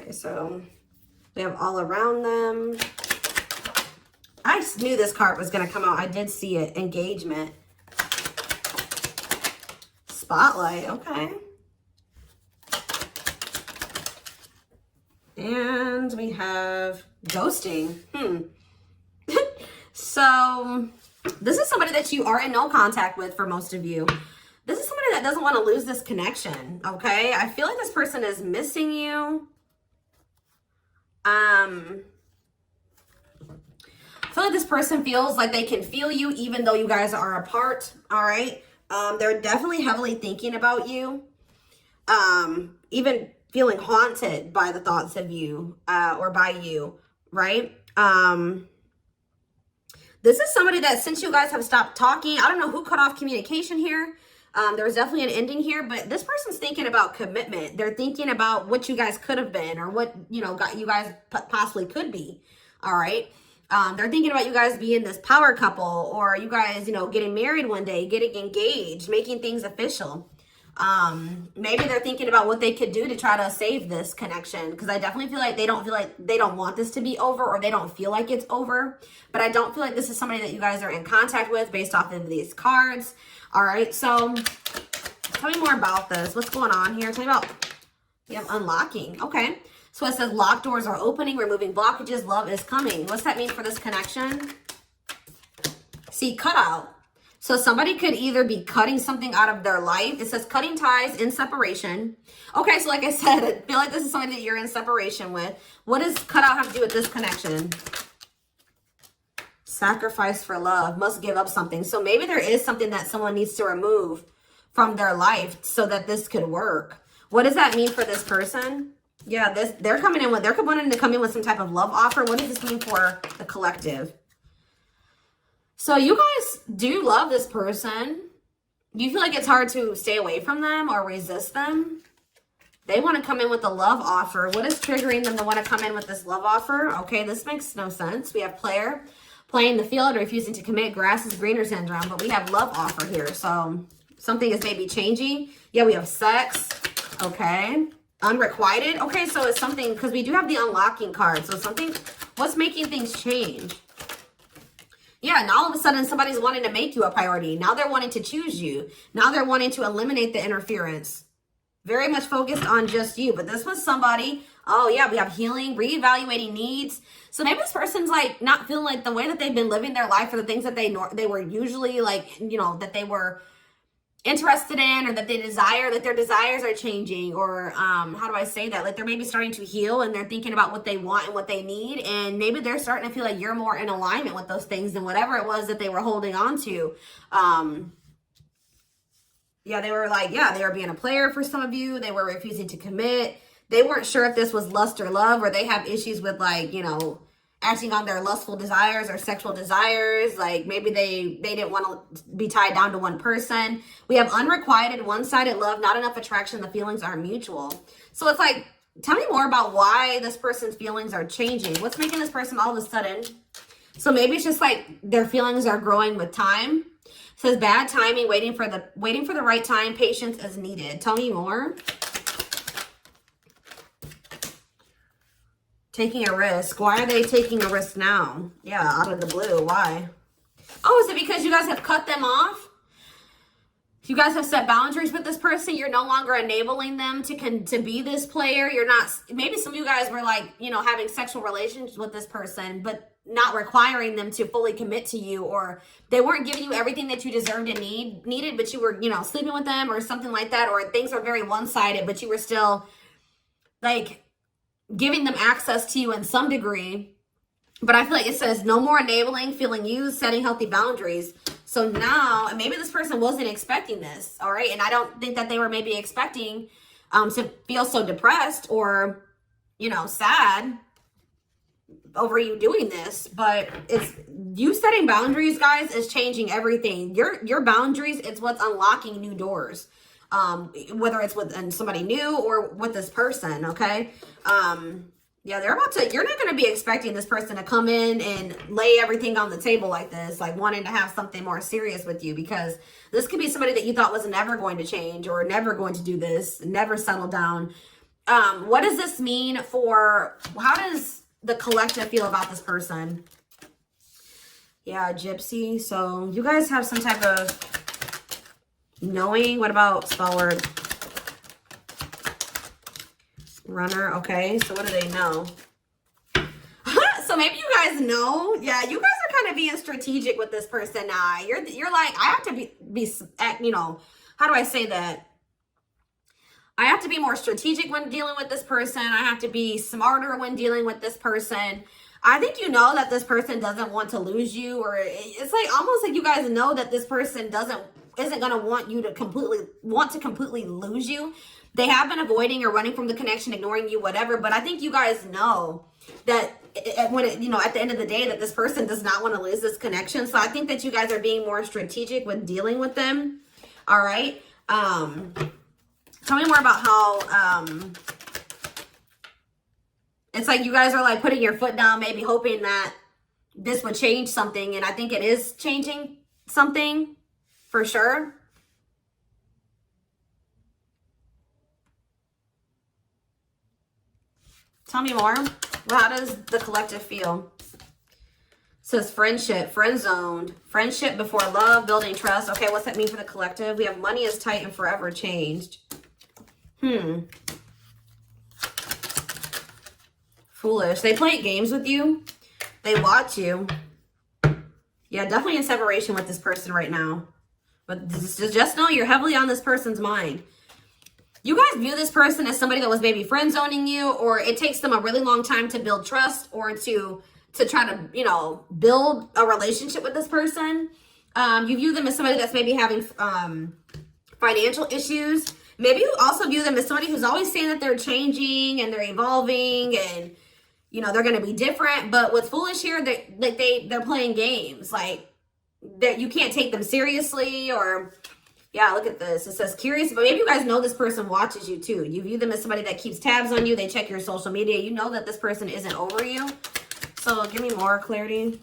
Okay, so we have all around them. I just knew this card was going to come out. I did see it. Engagement. Spotlight. Okay. And we have ghosting. So this is somebody that you are in no contact with for most of you. This is somebody that doesn't want to lose this connection, okay? I feel like this person is missing you. I feel like this person feels like they can feel you even though you guys are apart, all right? They're definitely heavily thinking about you. Even feeling haunted by the thoughts of you or by you, right? This is somebody that since you guys have stopped talking, I don't know who cut off communication here. There was definitely an ending here, but this person's thinking about commitment. They're thinking about what you guys could have been or what, you know, you guys possibly could be. All right. They're thinking about you guys being this power couple or you guys, you know, getting married one day, getting engaged, making things official. Maybe they're thinking about what they could do to try to save this connection, because I definitely feel like they don't want this to be over, or they don't feel like it's over. But I don't feel like this is somebody that you guys are in contact with based off of these cards. All right, so tell me more about this. What's going on here? Tell me about, we have unlocking. Okay, so it says locked doors are opening, removing blockages, love is coming. What's that mean for this connection? See, cutout. So somebody could either be cutting something out of their life. It says cutting ties in separation. Okay, so like I said, I feel like this is somebody that you're in separation with. What does cutout have to do with this connection? Sacrifice for love, must give up something. So maybe there is something that someone needs to remove from their life so that this could work. What does that mean for this person? Yeah, they're coming in with, they're wanting to come in with some type of love offer. What does this mean for the collective? So you guys do love this person. Do you feel like it's hard to stay away from them or resist them? They want to come in with a love offer. What is triggering them to want to come in with this love offer? Okay, this makes no sense. We have player playing the field, refusing to commit, grass is greener syndrome, but we have love offer here. So something is maybe changing. Yeah, we have sex. Okay. Unrequited. Okay, so it's something, because we do have the unlocking card. So something, what's making things change? Yeah, and all of a sudden somebody's wanting to make you a priority. Now they're wanting to choose you. Now they're wanting to eliminate the interference. Very much focused on just you. But this was somebody, oh yeah, we have healing, reevaluating needs. So maybe this person's like not feeling like the way that they've been living their life or the things that they were usually like, you know, that they were interested in or that they desire, that their desires are changing, or how do I say that? Like they're maybe starting to heal and they're thinking about what they want and what they need, and maybe they're starting to feel like you're more in alignment with those things than whatever it was that they were holding on to. Yeah, they were like, yeah, they were being a player for some of you. They were refusing to commit. They weren't sure if this was lust or love, or they have issues with like, you know, acting on their lustful desires or sexual desires. Like maybe they didn't want to be tied down to one person. We have unrequited, one-sided love, not enough attraction. The feelings aren't mutual. So it's like, tell me more about why this person's feelings are changing. What's making this person all of a sudden? So maybe it's just like their feelings are growing with time. It says bad timing, waiting for the right time, patience is needed. Tell me more. Taking a risk. Why are they taking a risk now? Yeah, out of the blue. Why? Oh, is it because you guys have cut them off? You guys have set boundaries with this person. You're no longer enabling them to be this player. You're not, maybe some of you guys were like, you know, having sexual relations with this person, but not requiring them to fully commit to you, or they weren't giving you everything that you deserved and needed, but you were, you know, sleeping with them or something like that, or things were very one-sided, but you were still like giving them access to you in some degree. But I feel like it says no more enabling, feeling used, setting healthy boundaries. So now, and maybe this person wasn't expecting this, all right? And I don't think that they were maybe expecting to feel so depressed or, you know, sad over you doing this. But it's you setting boundaries, guys, is changing everything. Your boundaries, it's what's unlocking new doors. Whether it's with somebody new or with this person, okay? Yeah, you're not going to be expecting this person to come in and lay everything on the table like this, like wanting to have something more serious with you, because this could be somebody that you thought was never going to change or never going to do this, never settle down. What does this mean for, how does the collective feel about this person? Yeah, gypsy. So you guys have some type of knowing. What about spell word? Runner. Okay, so what do they know? So maybe you guys know. Yeah, you guys are kind of being strategic with this person now. You're like, I have to be, you know, how do I say that? I have to be more strategic when dealing with this person. I have to be smarter when dealing with this person. I think you know that this person doesn't want to lose you, or it's like almost like you guys know that this person isn't going to want you to completely lose you. They have been avoiding or running from the connection, ignoring you, whatever. But I think you guys know that you know, at the end of the day, that this person does not want to lose this connection. So I think that you guys are being more strategic when dealing with them. All right. Tell me more about how, it's like you guys are like putting your foot down, maybe hoping that this would change something. And I think it is changing something for sure. Tell me more. Well, how does the collective feel? It says friendship, friend zoned, friendship before love, building trust. Okay, what's that mean for the collective? We have money is tight and forever changed. Foolish. They play games with you. They watch you. Yeah, definitely in separation with this person right now. But just know you're heavily on this person's mind. You guys view this person as somebody that was maybe friend zoning you, or it takes them a really long time to build trust or to try to, you know, build a relationship with this person. You view them as somebody that's maybe having financial issues. Maybe you also view them as somebody who's always saying that they're changing and they're evolving and, you know, they're going to be different. But with Foolish here, they're playing games. Like, that you can't take them seriously, or, yeah, look at this. It says curious, but maybe you guys know this person watches you too. You view them as somebody that keeps tabs on you. They check your social media. You know that this person isn't over you. So give me more clarity.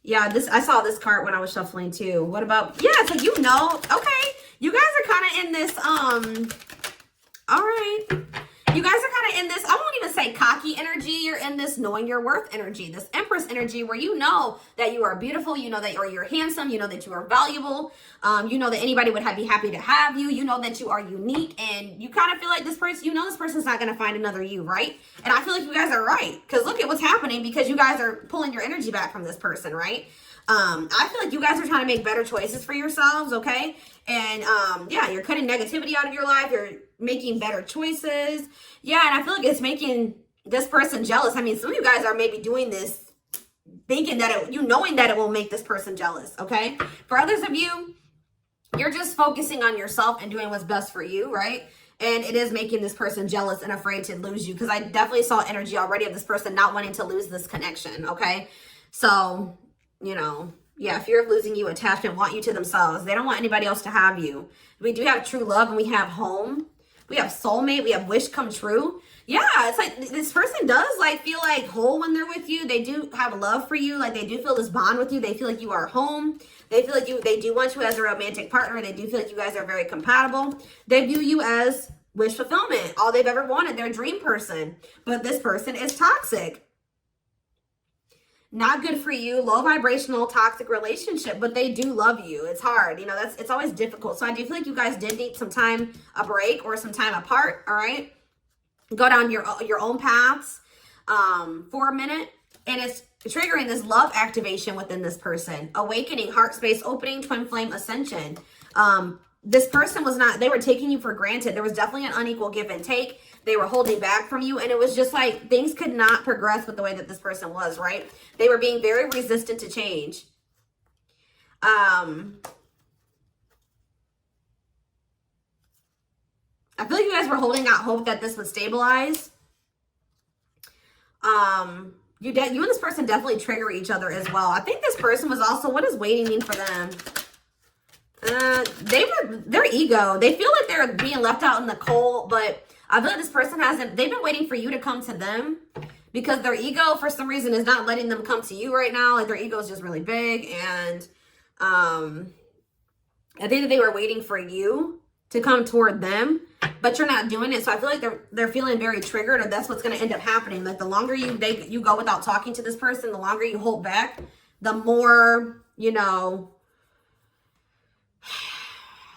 Yeah, I saw this card when I was shuffling too. What about, yeah, so you know, okay. You guys are kind of in this, all right. You guys are kind of in this, I won't even say cocky energy. You're in this knowing your worth energy, this Empress energy where you know that you are beautiful. You know that you're handsome. You know that you are valuable. You know that anybody would be happy to have you. You know that you are unique, and you kind of feel like this person, you know this person's not going to find another you, right? And I feel like you guys are right, because look at what's happening, because you guys are pulling your energy back from this person, right? I feel like you guys are trying to make better choices for yourselves, okay? And yeah, you're cutting negativity out of your life. You're making better choices. Yeah, and I feel like it's making this person jealous. I mean, some of you guys are maybe doing this thinking that knowing that it will make this person jealous, okay? For others of you, you're just focusing on yourself and doing what's best for you, right? And it is making this person jealous and afraid to lose you, because I definitely saw energy already of this person not wanting to lose this connection, okay? So, you know, yeah, fear of losing you, attachment, want you to themselves. They don't want anybody else to have you. We do have true love, and we have home. We have soulmate. We have wish come true. Yeah, it's like this person does like feel like whole when they're with you. They do have love for you. Like, they do feel this bond with you. They feel like you are home. They feel like they do want you as a romantic partner. They do feel like you guys are very compatible. They view you as wish fulfillment, all they've ever wanted, their dream person. But this person is toxic. Not good for you, low vibrational, toxic relationship, but they do love you. It's hard, you know, it's always difficult. So I do feel like you guys did need some time, a break, or some time apart, all right? Go down your own paths for a minute, and it's triggering this love activation within this person. Awakening, heart space opening, twin flame ascension. This person they were taking you for granted. There was definitely an unequal give and take. They were holding back from you, and it was just like things could not progress with the way that this person was, right? They were being very resistant to change. I feel like you guys were holding out hope that this would stabilize. You and this person definitely trigger each other as well. I think this person was also, what does waiting mean for them? Their ego. They feel like they're being left out in the cold, but I feel like this person they've been waiting for you to come to them, because their ego, for some reason, is not letting them come to you right now. Like, their ego is just really big. And I think that they were waiting for you to come toward them. but you're not doing it. So I feel like they're feeling very triggered, or that's what's going to end up happening. Like the longer you go without talking to this person, the longer you hold back, the more, you know,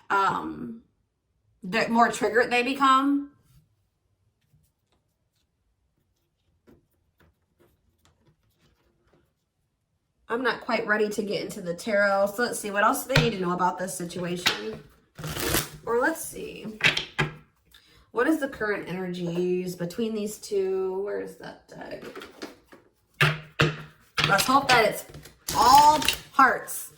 the more triggered they become. I'm not quite ready to get into the tarot. So let's see. What else do they need to know about this situation? Or let's see. What is the current energies between these two? Where's that deck? Let's hope that it's all hearts.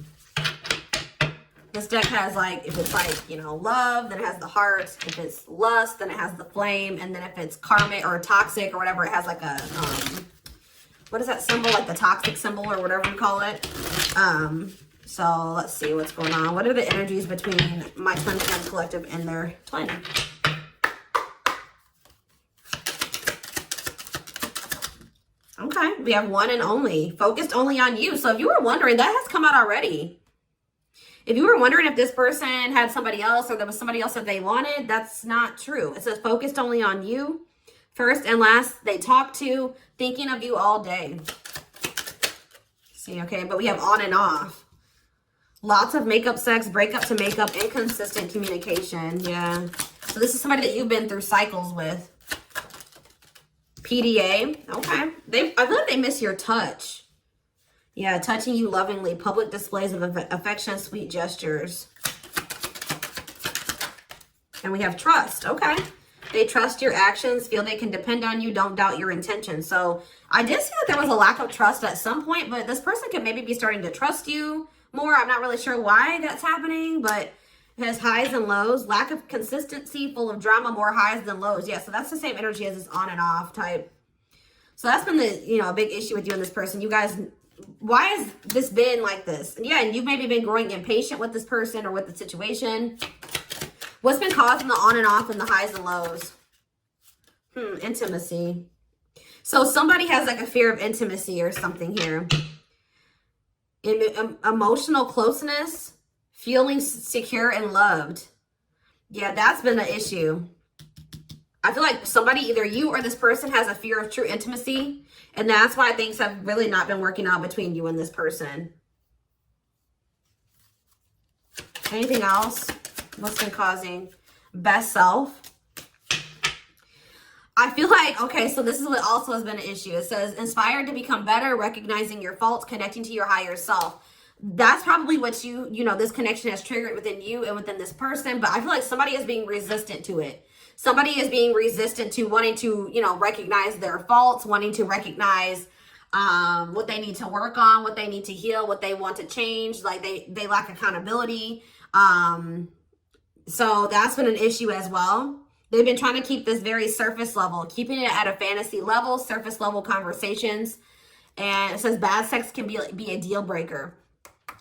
This deck has, like, if it's like, you know, love, then it has the heart. If it's lust, then it has the flame. And then if it's karmic or toxic or whatever, it has like a, what is that symbol? Like the toxic symbol or whatever you call it. So let's see what's going on. What are the energies between my twin flame collective and their twin? Okay, we have one and only. Focused only on you. So if you were wondering, that has come out already. If you were wondering if this person had somebody else or there was somebody else that they wanted, that's not true. It says focused only on you. First and last, they talk to, thinking of you all day. See, okay, but we have on and off. Lots of makeup sex, breakup to makeup, inconsistent communication. Yeah. So this is somebody that you've been through cycles with. PDA. Okay. I feel like they miss your touch. Yeah, touching you lovingly. Public displays of affection, sweet gestures. And we have trust. Okay. They trust your actions, feel they can depend on you, don't doubt your intentions. So I did see that there was a lack of trust at some point, but this person could maybe be starting to trust you more. I'm not really sure why that's happening, but it has highs and lows. Lack of consistency, full of drama, more highs than lows. Yeah, so that's the same energy as this on and off type. So that's been the, you know, a big issue with you and this person. You guys, why has this been like this? And yeah, and you've maybe been growing impatient with this person or with the situation. What's been causing the on and off and the highs and lows? Intimacy. So somebody has like a fear of intimacy or something here. Emotional closeness, feeling secure and loved. Yeah, that's been an issue. I feel like somebody, either you or this person, has a fear of true intimacy. And that's why things have really not been working out between you and this person. Anything else? What's been causing? Best self. I feel like, okay, so this is what also has been an issue. It says, inspired to become better, recognizing your faults, connecting to your higher self. That's probably what you know, this connection has triggered within you and within this person. But I feel like somebody is being resistant to it. Somebody is being resistant to wanting to, you know, recognize their faults, wanting to recognize what they need to work on, what they need to heal, what they want to change. Like they lack accountability. So that's been an issue as well. They've been trying to keep this very surface level, keeping it at a fantasy level, surface level conversations. And it says bad sex can be a deal breaker.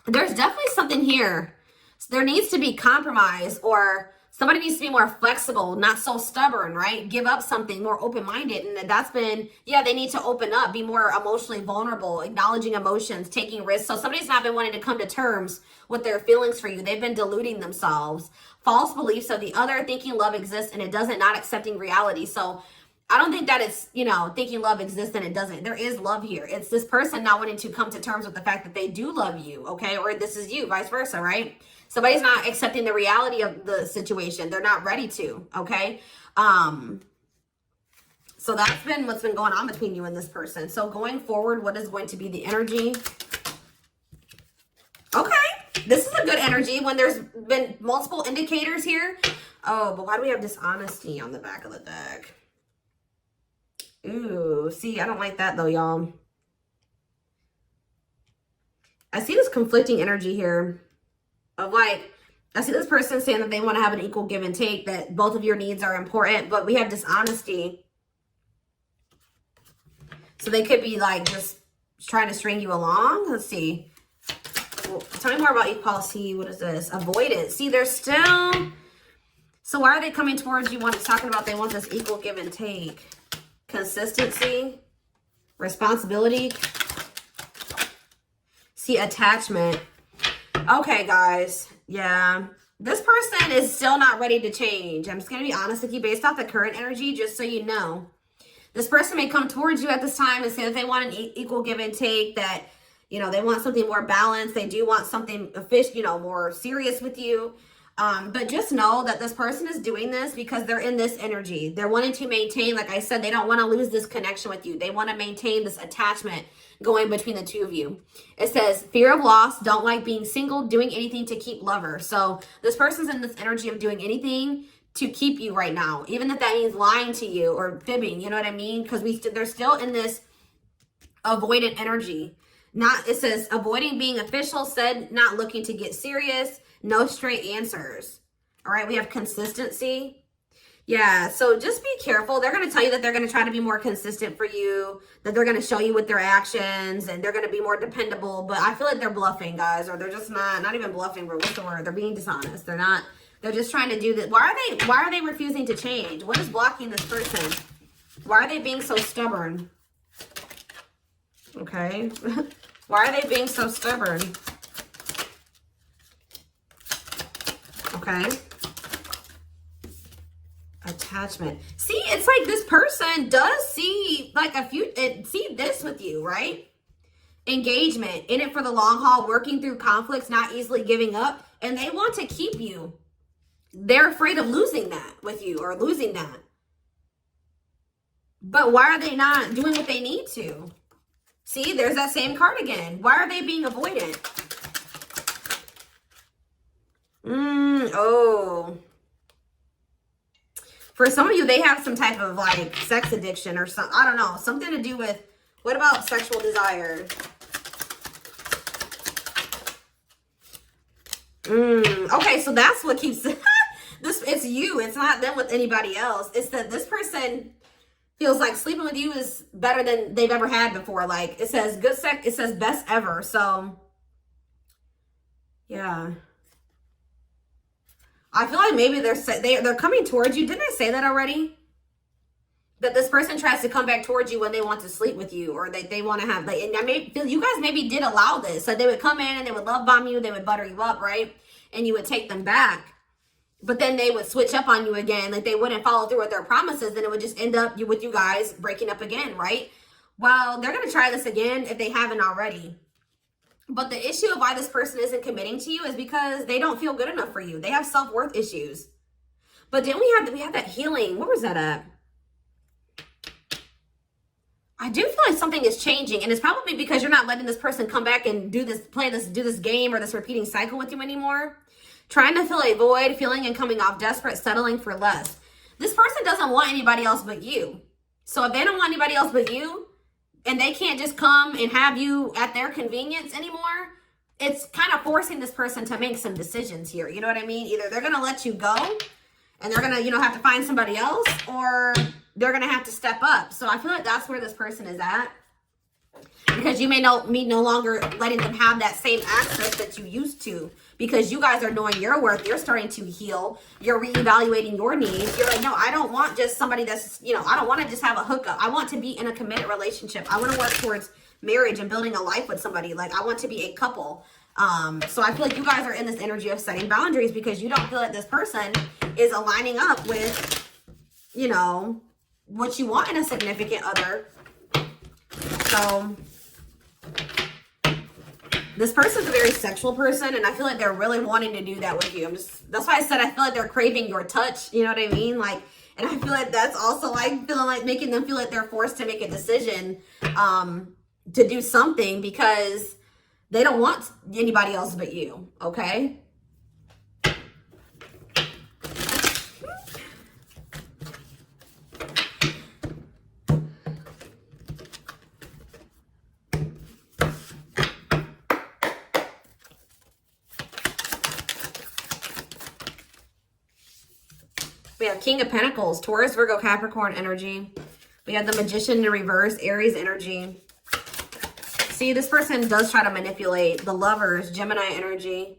There's definitely something here. So there needs to be compromise, or somebody needs to be more flexible, not so stubborn, right? Give up something, more open-minded. And that's been, yeah, they need to open up, be more emotionally vulnerable, acknowledging emotions, taking risks. So somebody's not been wanting to come to terms with their feelings for you. They've been deluding themselves. False beliefs of the other, thinking love exists and it doesn't, not accepting reality. So I don't think that it's, you know, thinking love exists and it doesn't. There is love here. It's this person not wanting to come to terms with the fact that they do love you, okay? Or this is you, vice versa, right? Somebody's not accepting the reality of the situation. They're not ready to, okay? So that's been what's been going on between you and this person. So going forward, what is going to be the energy? Okay, this is a good energy when there's been multiple indicators here. Oh, but why do we have dishonesty on the back of the deck? Ooh, see, I don't like that though, y'all. I see this conflicting energy here of like, I see this person saying that they want to have an equal give and take, that both of your needs are important, but we have dishonesty. So they could be like just trying to string you along. Let's see. Well, tell me more about equality. What is this? Avoidance. See, they're still... So why are they coming towards you? It's talking about they want this equal give and take. Consistency. Responsibility. See, attachment. Okay, guys. Yeah. This person is still not ready to change. I'm just going to be honest with you based off the current energy, just so you know. This person may come towards you at this time and say that they want an equal give and take, that, you know, they want something more balanced. They do want something official, you know, more serious with you. But just know that this person is doing this because they're in this energy. They're wanting to maintain, like I said, they don't want to lose this connection with you. They want to maintain this attachment going between the two of you. It says, fear of loss, don't like being single, doing anything to keep lover. So this person's in this energy of doing anything to keep you right now, even if that means lying to you or fibbing, you know what I mean? Because they're still in this avoidant energy. It says avoiding being official, said not looking to get serious, no straight answers. All right, we have consistency. Yeah, so just be careful. They're going to tell you that they're going to try to be more consistent for you, that they're going to show you with their actions, and they're going to be more dependable. But I feel like they're bluffing, guys, or they're just not even bluffing, but what's the word? They're being dishonest. They're just trying to do this. Why are they refusing to change? What is blocking this person? Why are they being so stubborn? Okay. Why are they being so stubborn? Okay. Attachment. See, it's like this person does see like see this with you, right? Engagement, in it for the long haul, working through conflicts, not easily giving up, and they want to keep you. They're afraid of losing that with you or losing that. But why are they not doing what they need to? See, there's that same card again. Why are they being avoidant? Oh. For some of you, they have some type of like sex addiction or something. I don't know. Something to do with, what about sexual desire? Okay, so that's what keeps it's you. It's not them with anybody else. It's that this person feels like sleeping with you is better than they've ever had before. Like it says good sex, it says best ever. So yeah. I feel like maybe they're coming towards you. Didn't I say that already? That this person tries to come back towards you when they want to sleep with you, or they want to have, like, and I feel you guys maybe did allow this. So they would come in and they would love bomb you, they would butter you up, right? And you would take them back. But then they would switch up on you again. Like they wouldn't follow through with their promises. And it would just end up with you guys breaking up again, right? Well, they're going to try this again if they haven't already. But the issue of why this person isn't committing to you is because they don't feel good enough for you. They have self-worth issues. But then we have that healing. Where was that at? I do feel like something is changing. And it's probably because you're not letting this person come back and do this game or this repeating cycle with you anymore. Trying to fill a void, feeling and coming off desperate, settling for less. This person doesn't want anybody else but you. So if they don't want anybody else but you, and they can't just come and have you at their convenience anymore, it's kind of forcing this person to make some decisions here. You know what I mean? Either they're going to let you go and they're going to, have to find somebody else, or they're going to have to step up. So I feel like that's where this person is at. Because you may no longer letting them have that same access that you used to. Because you guys are knowing your worth. You're starting to heal. You're reevaluating your needs. You're like, no, I don't want just somebody that's, I don't want to just have a hookup. I want to be in a committed relationship. I want to work towards marriage and building a life with somebody. Like, I want to be a couple. So I feel like you guys are in this energy of setting boundaries because you don't feel like this person is aligning up with, what you want in a significant other. So this person's a very sexual person, and I feel like they're really wanting to do that with you. That's why I said I feel like they're craving your touch. You know what I mean? Like, and I feel like that's also like feeling like making them feel like they're forced to make a decision to do something because they don't want anybody else but you. Okay. We have King of Pentacles, Taurus, Virgo, Capricorn energy. We have the Magician in reverse, Aries energy. See, this person does try to manipulate. The Lovers, Gemini energy.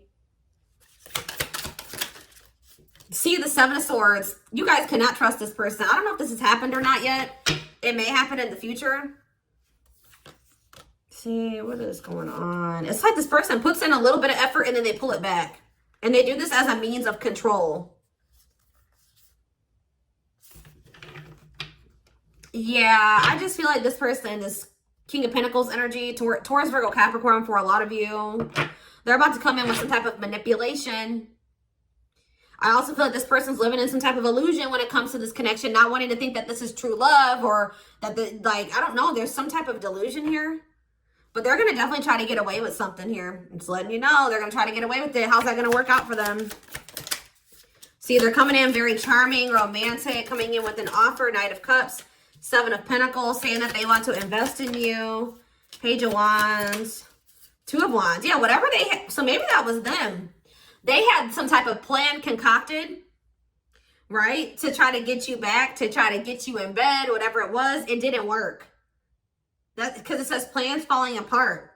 See, the Seven of Swords. You guys cannot trust this person. I don't know if this has happened or not yet. It may happen in the future. See, what is going on? It's like this person puts in a little bit of effort and then they pull it back. And they do this as a means of control. Yeah, I just feel like this person, this King of Pentacles energy, Taurus, Virgo, Capricorn for a lot of you, they're about to come in with some type of manipulation. I also feel like this person's living in some type of illusion when it comes to this connection, not wanting to think that this is true love or that, I don't know, there's some type of delusion here. But they're going to definitely try to get away with something here. I'm just letting you know, they're going to try to get away with it. How's that going to work out for them? See, they're coming in very charming, romantic, coming in with an offer, Knight of Cups, Seven of Pentacles, saying that they want to invest in you, Page of Wands, Two of Wands. Yeah, whatever they had. So maybe that was them. They had some type of plan concocted, right? To try to get you back, to try to get you in bed, whatever it was. It didn't work. That's because it says plans falling apart.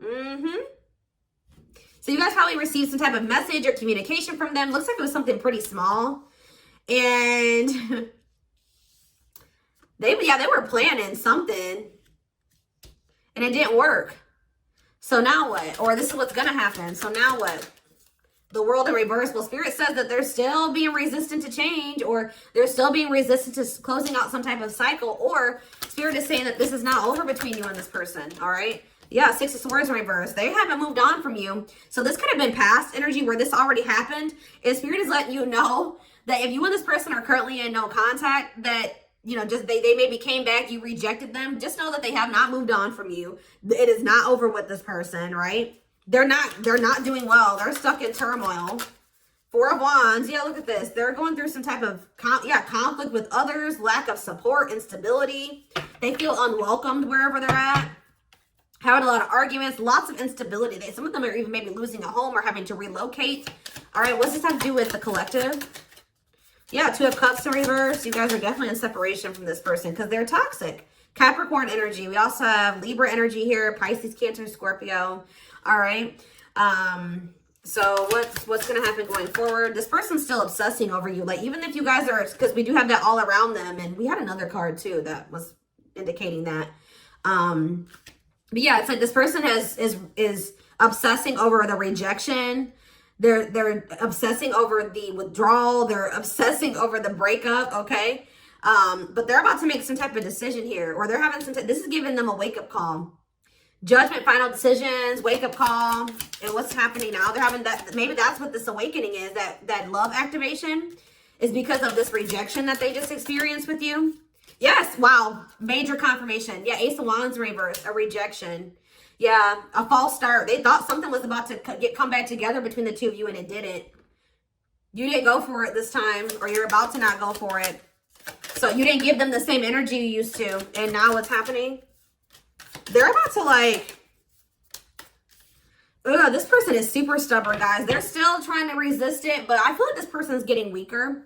So you guys probably received some type of message or communication from them. Looks like it was something pretty small. And they were planning something. And it didn't work. So now what? Or this is what's going to happen. So now what? The world in reverse. Well, Spirit says that they're still being resistant to change, or they're still being resistant to closing out some type of cycle, or Spirit is saying that this is not over between you and this person. All right. Yeah. Six of Swords in reverse. They haven't moved on from you. So this could have been past energy where this already happened. And Spirit is letting you know that if you and this person are currently in no contact, that, you know, just they maybe came back, you rejected them. Just know that they have not moved on from you. It is not over with this person, right? They're not doing well. They're stuck in turmoil. Four of Wands. Yeah, look at this. They're going through some type of conflict with others, lack of support, instability. They feel unwelcomed wherever they're at. Having a lot of arguments, lots of instability. Some of them are even maybe losing a home or having to relocate. All right, what's this have to do with the collective? Yeah, Two of Cups in reverse. You guys are definitely in separation from this person because they're toxic. Capricorn energy. We also have Libra energy here. Pisces, Cancer, Scorpio. All right. So what's going to happen going forward? This person's still obsessing over you. Like, even if you guys are, because we do have that all around them. And we had another card too that was indicating that. But yeah, it's like this person is obsessing over the rejection. They're obsessing over the withdrawal. They're obsessing over the breakup. Okay. But they're about to make some type of decision here, or they're having this is giving them a wake-up call. Judgment, final decisions, wake-up call. And what's happening now? They're having that, maybe that's what this awakening is, that love activation is because of this rejection that they just experienced with you. Yes, wow, major confirmation. Yeah, Ace of Wands reverse, a rejection. Yeah, a false start. They thought something was about to come back together between the two of you, and it didn't. You didn't go for it this time, or you're about to not go for it. So you didn't give them the same energy you used to. And now what's happening? They're about to this person is super stubborn, guys. They're still trying to resist it, but I feel like this person is getting weaker.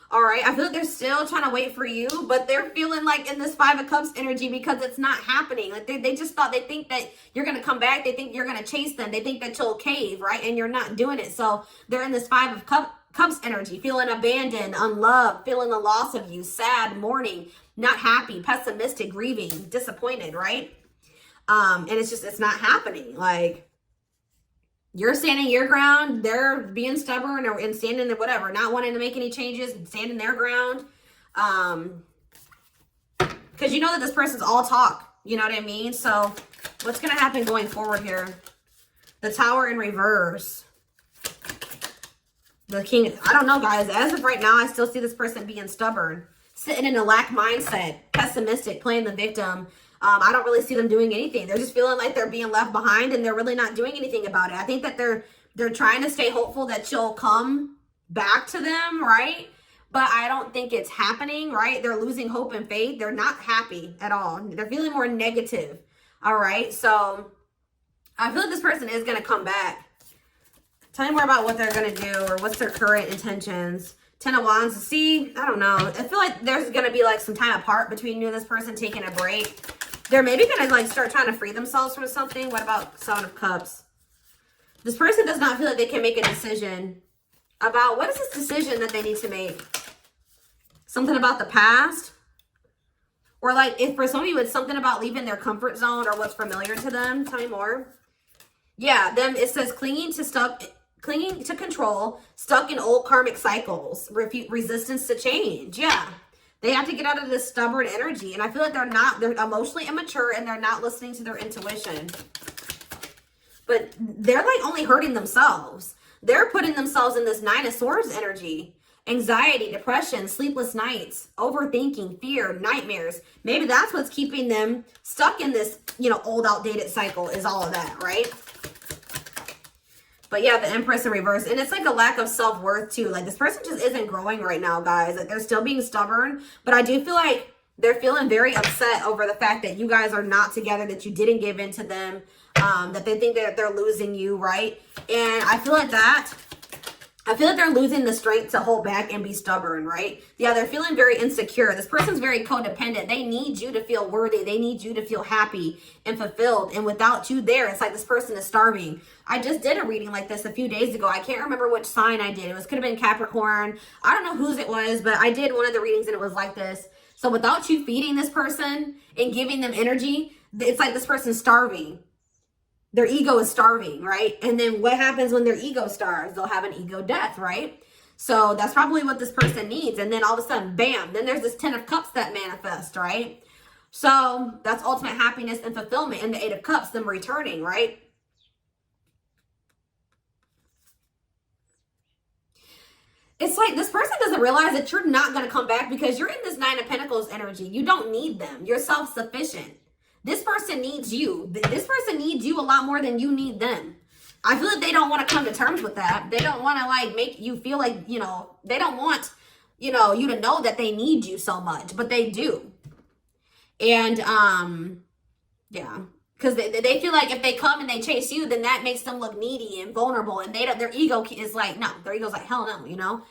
All right. I feel like they're still trying to wait for you, but they're feeling like in this Five of Cups energy because it's not happening. Like they just thought, they think that you're going to come back. They think you're going to chase them. They think that you'll cave, right? And you're not doing it. So they're in this Five of Cups energy, feeling abandoned, unloved, feeling the loss of you, sad, mourning, not happy, pessimistic, grieving, disappointed, right? And it's not happening. Like, you're standing your ground, they're being stubborn and standing there, whatever, not wanting to make any changes, standing their ground. Because you know that this person's all talk, you know what I mean? So what's going to happen going forward here? The Tower in reverse. The King, I don't know, guys. As of right now, I still see this person being stubborn, sitting in a lack mindset, pessimistic, playing the victim. I don't really see them doing anything. They're just feeling like they're being left behind, and they're really not doing anything about it. I think that they're trying to stay hopeful that you'll come back to them, right? But I don't think it's happening, right? They're losing hope and faith. They're not happy at all. They're feeling more negative, all right? So I feel like this person is going to come back. Tell me more about what they're going to do, or what's their current intentions. Ten of Wands. See, I don't know. I feel like there's going to be like some time apart between you and this person, taking a break. They're maybe going to like start trying to free themselves from something. What about Seven of Cups? This person does not feel like they can make a decision about, what is this decision that they need to make? Something about the past? Or like, if for some of you it's something about leaving their comfort zone or what's familiar to them. Tell me more. Yeah, them, it says clinging to control, stuck in old karmic cycles, resistance to change. Yeah. They have to get out of this stubborn energy. And I feel like they're emotionally immature and they're not listening to their intuition. But they're like only hurting themselves. They're putting themselves in this Nine of Swords energy. Anxiety, depression, sleepless nights, overthinking, fear, nightmares. Maybe that's what's keeping them stuck in this, you know, old outdated cycle is all of that, right? But yeah, the Empress in reverse. And it's like a lack of self-worth too. Like this person just isn't growing right now, guys. Like they're still being stubborn. But I do feel like they're feeling very upset over the fact that you guys are not together, that you didn't give in to them, that they think that they're losing you, right? And I feel like they're losing the strength to hold back and be stubborn, right? Yeah, they're feeling very insecure. This person's very codependent. They need you to feel worthy. They need you to feel happy and fulfilled. And without you there, it's like this person is starving. I just did a reading like this a few days ago. I can't remember which sign I did. Could have been Capricorn. I don't know whose it was, but I did one of the readings and it was like this. So without you feeding this person and giving them energy, it's like this person's starving. Their ego is starving, right? And then what happens when their ego starves? They'll have an ego death, right? So that's probably what this person needs. And then all of a sudden, bam, then there's this 10 of Cups that manifest, right? So that's ultimate happiness and fulfillment. And the 8 of Cups, them returning, right? It's like this person doesn't realize that you're not going to come back because you're in this 9 of Pentacles energy. You don't need them. You're self-sufficient. This person needs you. This person needs you a lot more than you need them. I feel like they don't want to come to terms with that. They don't want to like make you feel like, you know, they don't want, you know, you to know that they need you so much, but they do. And, yeah, because they feel like if they come and they chase you, then that makes them look needy and vulnerable. And their ego is like, no, their ego's like, hell no, you know?